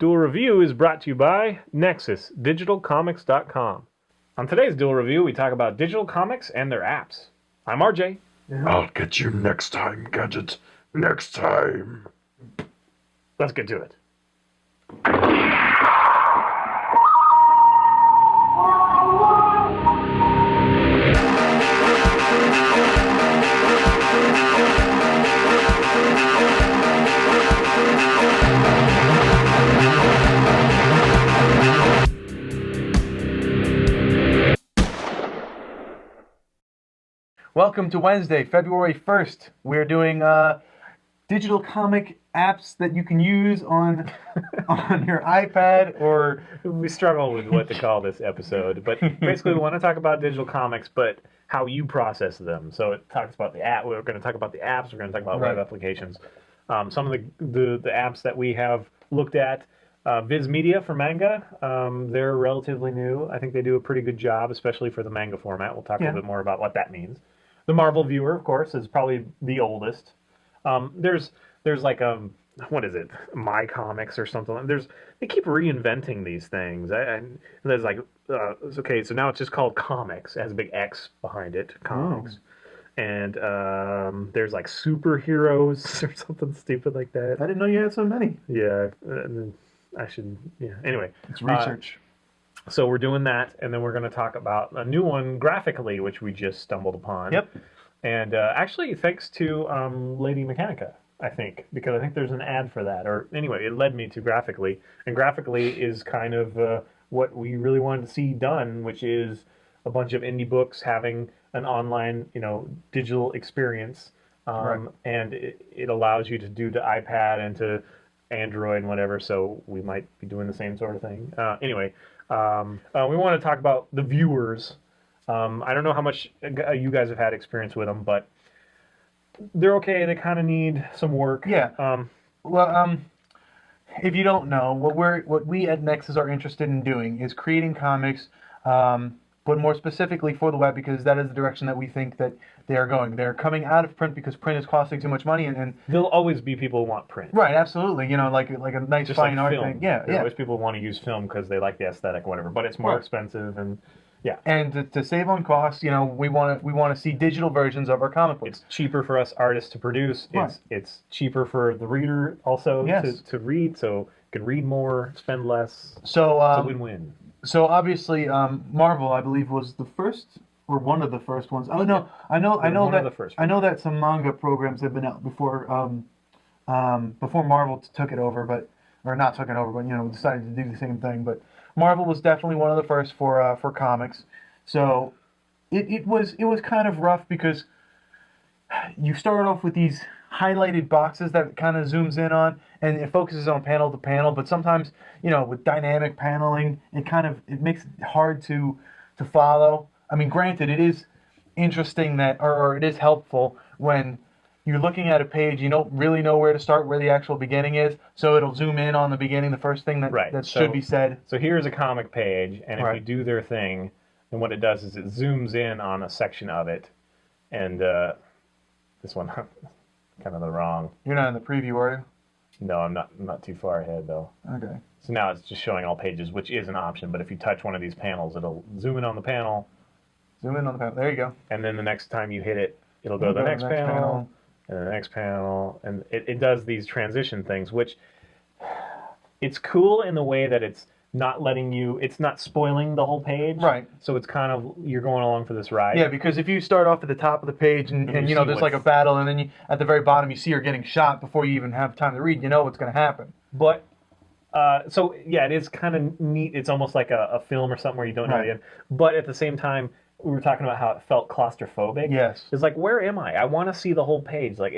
Duel Review is brought to you by NexusDigitalComics.com. On today's Duel Review, we talk about digital comics and their apps. I'm RJ. I'll get you next time, Gadget. Next time. Let's get to it. Welcome to Wednesday, February 1st. We're doing digital comic apps that you can use on your iPad or... We struggle with what to call this episode, but basically we want to talk about digital comics, but how you process them. So it talks about the app. We're going to talk about the apps. We're going to talk about web applications. Some of the apps that we have looked at. Viz Media for manga. They're relatively new. I think they do a pretty good job, especially for the manga format. We'll talk a little bit more about what that means. The Marvel Viewer, of course, is probably the oldest. There's like what is it? My Comics or something. They keep reinventing these things. There's like okay, so now it's just called Comics. It has a big X behind it, Comics. And there's like superheroes or something stupid like that. I didn't know you had so many. Yeah, I should. Yeah. Anyway, it's research. So we're doing that, and then we're going to talk about a new one, Graphically, which we just stumbled upon. Yep. And actually, thanks to Lady Mechanica, I think, because I think there's an ad for that. Or anyway, it led me to Graphically, and Graphically is kind of what we really wanted to see done, which is a bunch of indie books having an online, digital experience, and it allows you to do to iPad and to Android and whatever. So we might be doing the same sort of thing. Anyway. We want to talk about the viewers. I don't know how much you guys have had experience with them, but they're okay. They kind of need some work. Yeah. If you don't know, what we at Nexus are interested in doing is creating comics, but more specifically for the web, because that is the direction that we think that they are going. They're coming out of print because print is costing too much money, and there'll always be people who want print. Right, absolutely. Like a nice just fine like art film. thing. Yeah, There's always people who want to use film because they like the aesthetic, whatever. But it's more expensive, and And to save on costs, we want to see digital versions of our comic books. It's cheaper for us artists to produce. Right. It's cheaper for the reader also to read, so you can read more, spend less. So it's a win-win. So obviously, Marvel, I believe, was the first or one of the first ones. Oh no, I know that some manga programs have been out before Marvel took it over, but decided to do the same thing. But Marvel was definitely one of the first for comics. So it was kind of rough because you start off with these highlighted boxes that it kind of zooms in on, and it focuses on panel to panel. But sometimes, with dynamic paneling, it makes it hard to follow. I mean, granted, it is interesting or it is helpful when you're looking at a page, you don't really know where to start, where the actual beginning is, so it'll zoom in on the beginning, the first thing that should be said. So here's a comic page, and if you do their thing, then what it does is it zooms in on a section of it, and this one, kind of the wrong. You're not in the preview, are you? No, I'm not too far ahead, though. Okay. So now it's just showing all pages, which is an option, but if you touch one of these panels, it'll zoom in on the panel. Zoom in on the panel. There you go. And then the next time you hit it, it'll go to the next panel. And the next panel, and it does these transition things, which it's cool in the way that it's not spoiling the whole page. Right. So it's kind of, you're going along for this ride. Yeah, because if you start off at the top of the page and there's like a battle, and then at the very bottom you see her getting shot before you even have time to read, you know what's going to happen. But, so yeah, it is kind of neat. It's almost like a film or something where you don't know the end. But at the same time, we were talking about how it felt claustrophobic. Yes. It's like, where am I? I want to see the whole page. Like,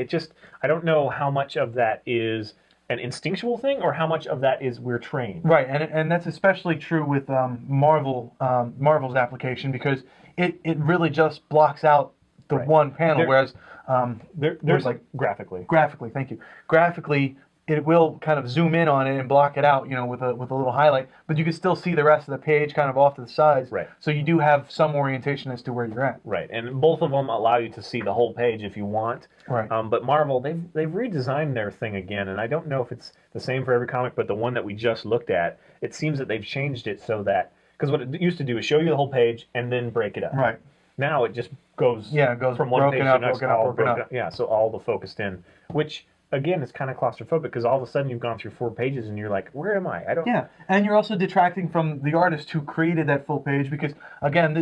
I don't know how much of that is an instinctual thing or how much of that is we're trained. Right, and that's especially true with Marvel's application, because it really just blocks out the one panel, whereas there's like graphically. Graphically, thank you. Graphically, it will kind of zoom in on it and block it out, with a little highlight, but you can still see the rest of the page kind of off to the sides. Right. So you do have some orientation as to where you're at. Right, and both of them allow you to see the whole page if you want. Right. But Marvel, they've redesigned their thing again, and I don't know if it's the same for every comic, but the one that we just looked at, it seems that they've changed it so that, because what it used to do is show you the whole page and then break it up. Right. Now it just goes, Yeah, it goes from one broken page up, to the next, broken up, all broken broken up. up. Yeah, so all the focused in, which again is kind of claustrophobic because all of a sudden you've gone through 4 pages and you're like, where am I? I don't. Yeah, and you're also detracting from the artist who created that full page because, again,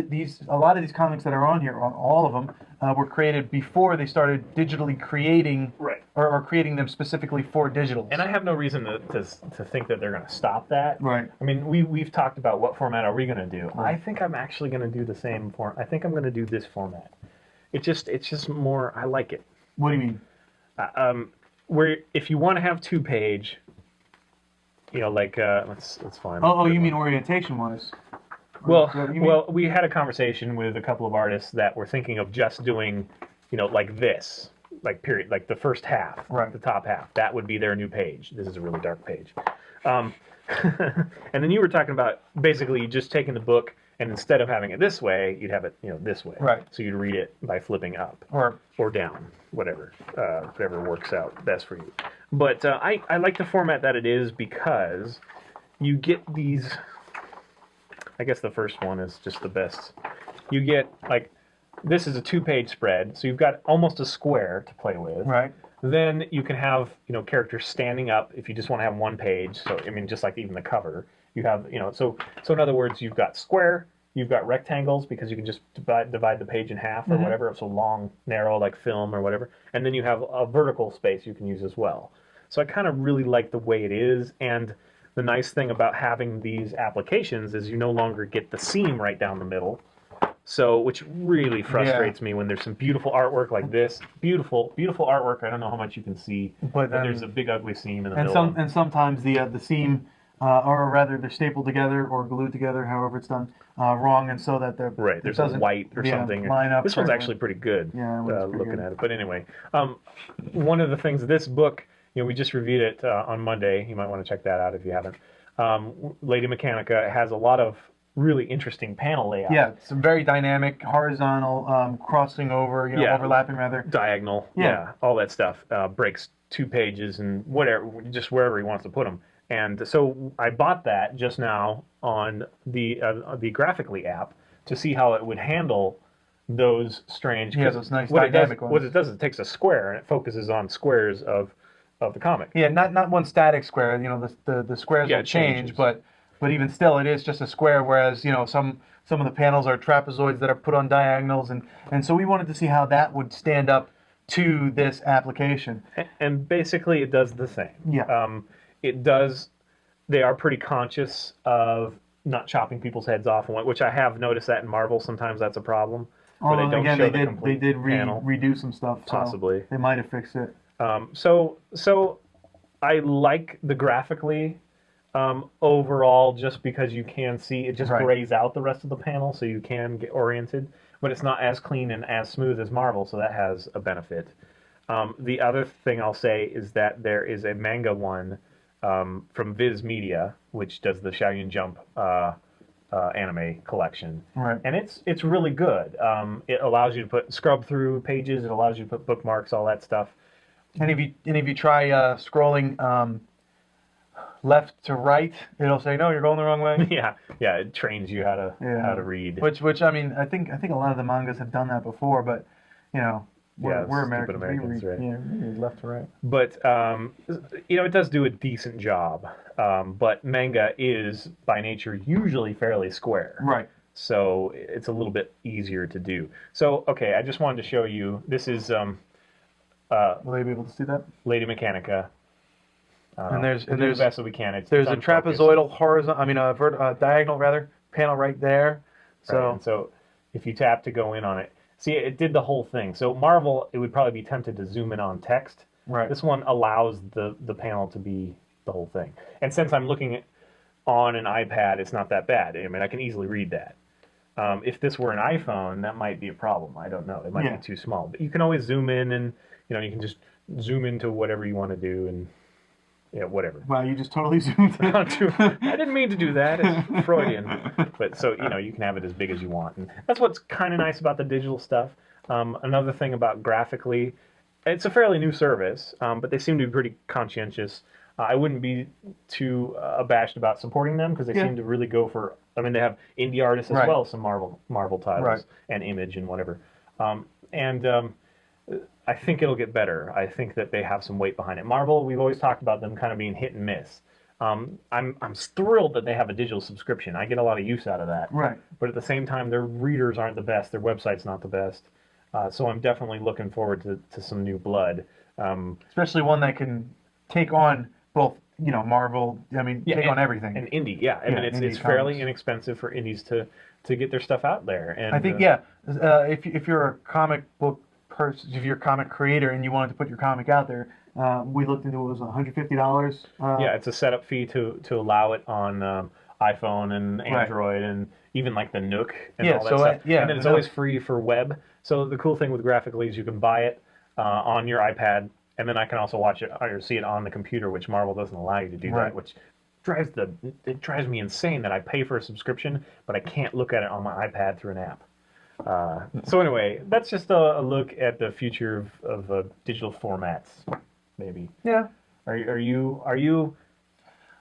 a lot of these comics that are on here, on all of them, were created before they started digitally creating, Right. or creating them specifically for digital. And I have no reason to think that they're going to stop that. Right. I mean, we've talked about what format are we going to do. Right. I think I'm actually going to do the same form. I think I'm going to do this format. It's just more. I like it. What do you mean? Where if you want to have 2-page, like let's find. Oh, you mean orientation wise? Well, we had a conversation with a couple of artists that were thinking of just doing, like this, like period, like the first half, Right. the top half. That would be their new page. This is a really dark page. And then you were talking about basically just taking the book and instead of having it this way, you'd have it, this way. Right. So you'd read it by flipping up Or down, whatever works out best for you. But I like the format that it is because you get these. I guess the first one is just the best. You get this is a 2-page spread, so you've got almost a square to play with. right. Then you can have characters standing up if you just want to have one page. So I mean, just like even the cover, you have so in other words, you've got square, you've got rectangles because you can just divide the page in half or whatever. So long, narrow like film or whatever, and then you have a vertical space you can use as well. So I kind of really like the way it is, and the nice thing about having these applications is you no longer get the seam right down the middle. So, which really frustrates me when there's some beautiful artwork like this. Beautiful, beautiful artwork. I don't know how much you can see, but there's a big ugly seam in the middle. And sometimes the seam, or rather they're stapled together or glued together, however it's done, wrong, and so that they're right. There's a white or something. Line up this one's correctly. actually pretty good. Yeah, it was pretty looking good. at it. But anyway, one of the things this book, we just reviewed it on Monday. You might want to check that out if you haven't. Lady Mechanica has a lot of really interesting panel layout. Yeah, it's a very dynamic, horizontal, crossing over, overlapping rather. Diagonal. Yeah, all that stuff. Breaks 2 pages and whatever, just wherever he wants to put them. And so I bought that just now on the Graphically app to see how it would handle those strange. Yeah, those nice what dynamic ones. ones. What it does is it takes a square and it focuses on squares of the comic. Yeah, not one static square. The squares will it change, changes. but even still, it is just a square. Whereas some of the panels are trapezoids that are put on diagonals, and so we wanted to see how that would stand up to this application. And basically, it does the same. Yeah. It does. They are pretty conscious of not chopping people's heads off, which I have noticed that in Marvel. Sometimes that's a problem. Where Although they don't again, show they the did complete panel. redo some stuff. So Possibly. they might have fixed it. So I like the graphically overall, just because you can see it just Right. grays out the rest of the panel, so you can get oriented. But it's not as clean and as smooth as Marvel, so that has a benefit. The other thing I'll say is that there is a manga one from Viz Media, which does the Xiaoyun Jump anime collection, Right. and it's really good. It allows you to scrub through pages. It allows you to put bookmarks, all that stuff. And if you try scrolling left to right, it'll say no, you're going the wrong way. yeah, it trains you how to read. Which I mean, I think a lot of the mangas have done that before, but we're stupid Americans. Americans, we read, right? yeah, we read left to right. But it does do a decent job. But manga is by nature usually fairly square, Right. so it's a little bit easier to do. So okay, I just wanted to show you. This is Will they be able to see that? Lady Mechanica. And there's We'll do the best that we can. It's a unfocused. trapezoidal diagonal rather panel right there. So Right, and so if you tap to go in on it, see, it did the whole thing. So Marvel, it would probably be tempted to zoom in on text. right. This one allows the panel to be the whole thing. And since I'm looking on an iPad, it's not that bad. I mean, I can easily read that. If this were an iPhone, that might be a problem. I don't know. It might be too small. But you can always zoom in, and you can just zoom into whatever you want to do. And Yeah, whatever. Wow, you just totally zoomed in. I didn't mean to do that. It's Freudian. But so, you can have it as big as you want. And that's what's kind of nice about the digital stuff. Another thing about graphically, it's a fairly new service, but they seem to be pretty conscientious. I wouldn't be too abashed about supporting them because they seem to really go for. I mean, they have indie artists as well, some Marvel titles and Image and whatever. I think it'll get better. I think that they have some weight behind it. Marvel, we've always talked about them kind of being hit and miss. I'm thrilled that they have a digital subscription. I get a lot of use out of that. Right. But at the same time, their readers aren't the best. Their website's not the best. So I'm definitely looking forward to some new blood. Especially one that can take on both, Marvel. I mean, take on everything. And indie, I mean, it's fairly inexpensive for indies to get their stuff out there. And I think, if you're a comic book person, if you're a comic creator and you wanted to put your comic out there, we looked into it was $150. It's a setup fee to allow it on iPhone and Android and even like the Nook and all that stuff. And then it's always free for web. So the cool thing with Graphically is you can buy it on your iPad, and then I can also watch it or see it on the computer, which Marvel doesn't allow you to do that, which drives me insane that I pay for a subscription, but I can't look at it on my iPad through an app. So anyway, that's just a look at the future of digital formats, maybe. Yeah. Are you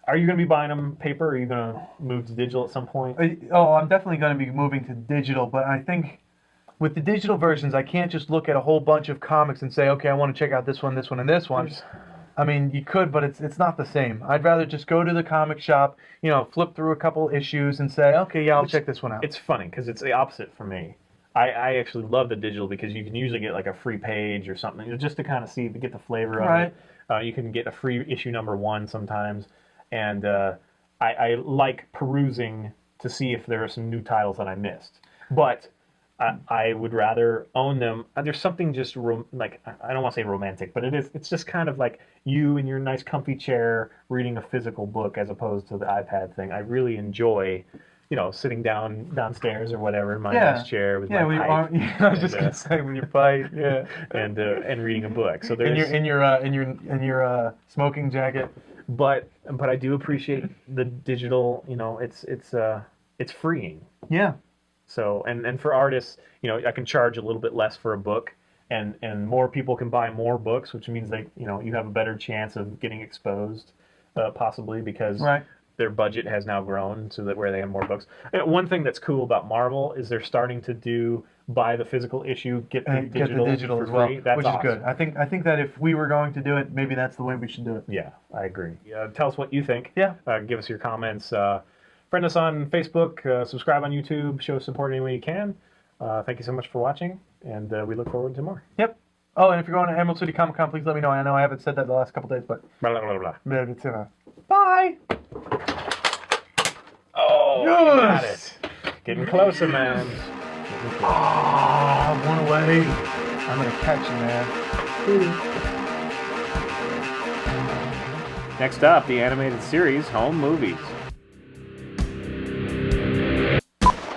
going to be buying them paper? Or are you going to move to digital at some point? I'm definitely going to be moving to digital, but I think with the digital versions, I can't just look at a whole bunch of comics and say, okay, I want to check out this one, and this one. I mean, you could, but it's not the same. I'd rather just go to the comic shop, flip through a couple issues and say, okay, I'll check this one out. It's funny because it's the opposite for me. I actually love the digital because you can usually get like a free page or something just to kind of get the flavor of it. You can get a free issue number 1 sometimes, and I like perusing to see if there are some new titles that I missed. But I would rather own them. There's something just I don't want to say romantic, but it's just kind of like you in your nice comfy chair reading a physical book as opposed to the iPad thing. I really enjoy sitting downstairs or whatever in my nice chair with my pipe. I was just gonna say with your pipe, and reading a book. So there's in your smoking jacket. But I do appreciate the digital. It's freeing. Yeah. So and for artists, I can charge a little bit less for a book, and more people can buy more books, which means you have a better chance of getting exposed, possibly because. Their budget has now grown so that where they have more books. One thing that's cool about Marvel is they're starting to buy the physical issue, get the digital for as well, free. That's which awesome. Is good. I think that if we were going to do it, maybe that's the way we should do it. Yeah, I agree. Tell us what you think. Yeah. Give us your comments. Friend us on Facebook. Subscribe on YouTube. Show support any way you can. Thank you so much for watching, and we look forward to more. Yep. Oh, and if you're going to Emerald City Comic Con, please let me know. I know I haven't said that the last couple days, but blah blah blah blah. Bye. Oh, yes! You got it. Getting closer, man. One away. I'm gonna catch you, man. Next up, the animated series Home Movies.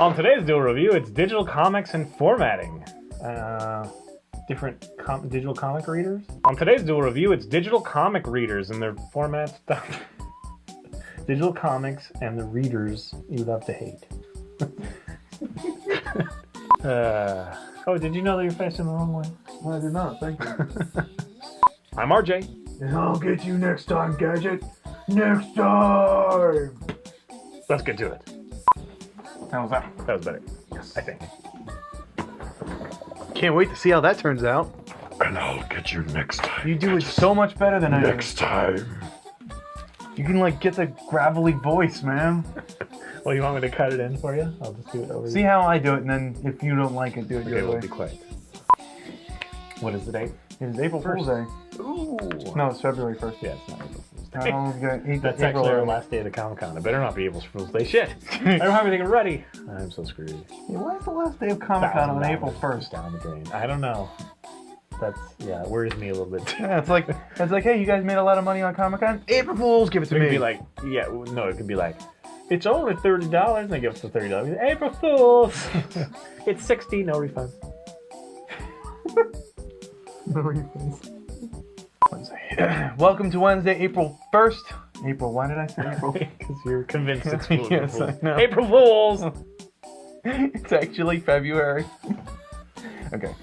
On today's Duel review, it's digital comics and formatting. Different digital comic readers. On today's Duel review, it's digital comic readers and their format stuff. Digital comics and the readers you love to hate. Did you know that you're facing the wrong way? I did not, thank you. I'm RJ. And I'll get you next time, Gadget. Next time! Let's get to it. How was that? That was better. Yes, I think. Can't wait to see how that turns out. And I'll get you next time. You do it so much better than I do. Next time. You can get the gravelly voice, man. Well, you want me to cut it in for you? I'll just do it over. See how I do it, and then if you don't like it, do it your way. We'll be quiet. What is the date? It is April Fool's Day. Ooh. No, it's February 1st. Yeah, it's not April Fool's Day. Oh, That's actually our last day of the Comic Con. It better not be April Fool's Day. Shit! I don't have anything ready. I'm so screwed. Yeah, when's the last day of Comic Con on April 1st? Down the drain. I don't know. It worries me a little bit. Yeah, it's like, hey, you guys made a lot of money on Comic Con. April Fools, give it to me. It could be like, it could be like, it's only $30, and they give us the $30. April Fools. It's $60, no refunds. No refunds. Wednesday. Welcome to Wednesday, April 1st. April, why did I say April? Because you're convinced it's Fools. Yes, I know. April Fools! It's actually February. Okay.